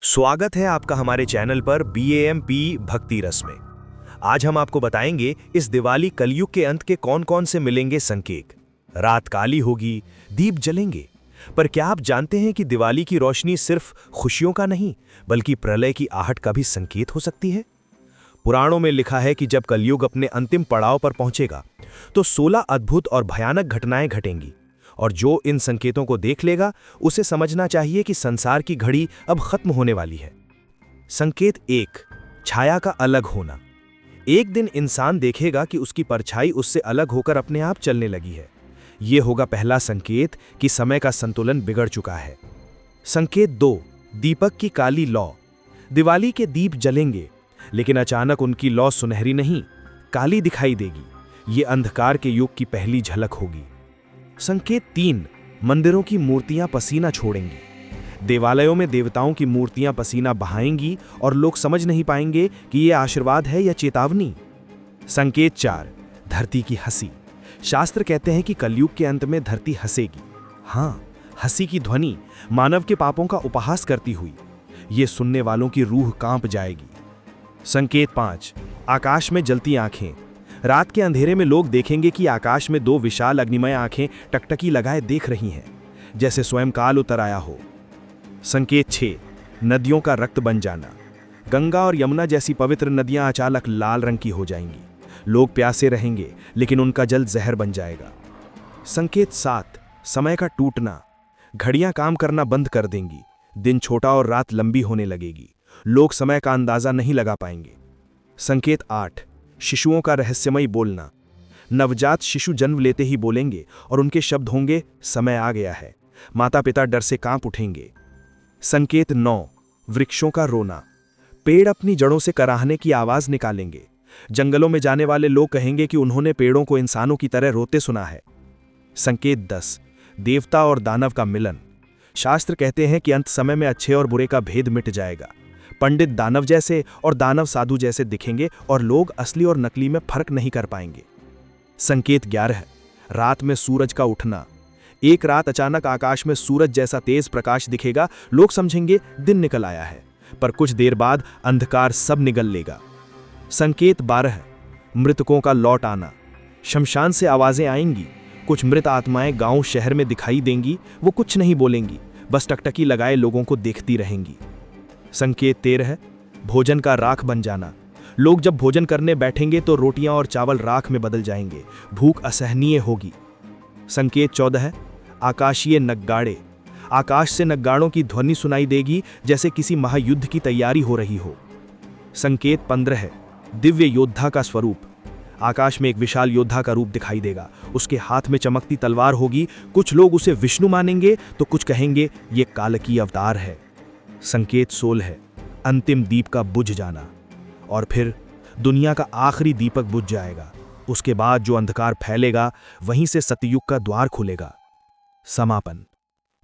स्वागत है आपका हमारे चैनल पर BAMP भक्ति रस में। आज हम आपको बताएंगे इस दिवाली कलयुग के अंत के कौन कौन से मिलेंगे संकेत। रात काली होगी, दीप जलेंगे, पर क्या आप जानते हैं कि दिवाली की रोशनी सिर्फ खुशियों का नहीं बल्कि प्रलय की आहट का भी संकेत हो सकती है। पुराणों में लिखा है कि जब कलयुग अपने अंतिम पड़ाव पर पहुंचेगा तो 16 अद्भुत और भयानक घटनाएं घटेंगी, और जो इन संकेतों को देख लेगा उसे समझना चाहिए कि संसार की घड़ी अब खत्म होने वाली है। संकेत 1, छाया का अलग होना। एक दिन इंसान देखेगा कि उसकी परछाई उससे अलग होकर अपने आप चलने लगी है। यह होगा पहला संकेत कि समय का संतुलन बिगड़ चुका है। संकेत 2, दीपक की काली लौ। दिवाली के दीप जलेंगे, लेकिन अचानक उनकी लौ सुनहरी नहीं, काली दिखाई देगी। ये अंधकार के युग की पहली झलक होगी। संकेत 3, मंदिरों की मूर्तियां पसीना छोड़ेंगी। देवालयों में देवताओं की मूर्तियां पसीना बहाएंगी और लोग समझ नहीं पाएंगे कि यह आशीर्वाद है या चेतावनी। संकेत 4, धरती की हंसी। शास्त्र कहते हैं कि कलयुग के अंत में धरती हंसेगी। हाँ, हंसी की ध्वनि मानव के पापों का उपहास करती हुई। ये सुनने वालों की रूह कांप जाएगी। संकेत 5, आकाश में जलती आंखें। रात के अंधेरे में लोग देखेंगे कि आकाश में 2 विशाल अग्निमय आंखें टकटकी लगाए देख रही हैं, जैसे स्वयं काल उतर आया हो। संकेत 6, नदियों का रक्त बन जाना। गंगा और यमुना जैसी पवित्र नदियां अचानक लाल रंग की हो जाएंगी। लोग प्यासे रहेंगे, लेकिन उनका जल जहर बन जाएगा। संकेत 7, समय का टूटना। घड़ियां काम करना बंद कर देंगी। दिन छोटा और रात लंबी होने लगेगी। लोग समय का अंदाजा नहीं लगा पाएंगे। संकेत 8, शिशुओं का रहस्यमयी बोलना। नवजात शिशु जन्म लेते ही बोलेंगे और उनके शब्द होंगे, समय आ गया है। माता पिता डर से कांप उठेंगे। संकेत 9, वृक्षों का रोना। पेड़ अपनी जड़ों से कराहने की आवाज निकालेंगे। जंगलों में जाने वाले लोग कहेंगे कि उन्होंने पेड़ों को इंसानों की तरह रोते सुना है। संकेत 10, देवता और दानव का मिलन। शास्त्र कहते हैं कि अंत समय में अच्छे और बुरे का भेद मिट जाएगा। पंडित दानव जैसे और दानव साधु जैसे दिखेंगे और लोग असली और नकली में फर्क नहीं कर पाएंगे। संकेत 11, रात में सूरज का उठना। एक रात अचानक आकाश में सूरज जैसा तेज प्रकाश दिखेगा। लोग समझेंगे दिन निकल आया है, पर कुछ देर बाद अंधकार सब निगल लेगा। संकेत 12, मृतकों का लौट आना। शमशान से आवाजें आएंगी। कुछ मृत आत्माएं गांव शहर में दिखाई देंगी। वो कुछ नहीं बोलेंगी, बस टकटकी लगाए लोगों को देखती रहेंगी। संकेत 13, भोजन का राख बन जाना। लोग जब भोजन करने बैठेंगे तो रोटियां और चावल राख में बदल जाएंगे। भूख असहनीय होगी। संकेत 14, आकाशीय नगाड़े। आकाश से नगाड़ों की ध्वनि सुनाई देगी, जैसे किसी महायुद्ध की तैयारी हो रही हो। संकेत 15, दिव्य योद्धा का स्वरूप। आकाश में एक विशाल योद्धा का रूप दिखाई देगा। उसके हाथ में चमकती तलवार होगी। कुछ लोग उसे विष्णु मानेंगे तो कुछ कहेंगे ये कालकी अवतार है। संकेत 16, अंतिम दीप का बुझ जाना। और फिर दुनिया का आखिरी दीपक बुझ जाएगा। उसके बाद जो अंधकार फैलेगा, वहीं से सतयुग का द्वार खुलेगा। समापन।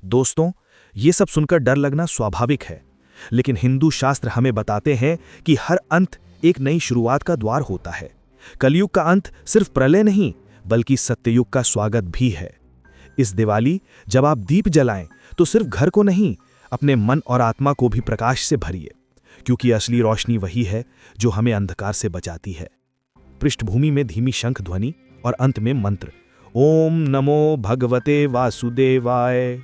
दोस्तों, ये सब सुनकर डर लगना स्वाभाविक है, लेकिन हिंदू शास्त्र हमें बताते हैं कि हर अंत एक नई शुरुआत का द्वार होता है। कलयुग का अंत सिर्फ प्रलय नहीं बल्कि सत्ययुग का स्वागत भी है। इस दिवाली जब आप दीप जलाएं तो सिर्फ घर को नहीं, अपने मन और आत्मा को भी प्रकाश से भरिए, क्योंकि असली रोशनी वही है जो हमें अंधकार से बचाती है। पृष्ठभूमि में धीमी शंख ध्वनि और अंत में मंत्र, ओम नमो भगवते वासुदेवाय।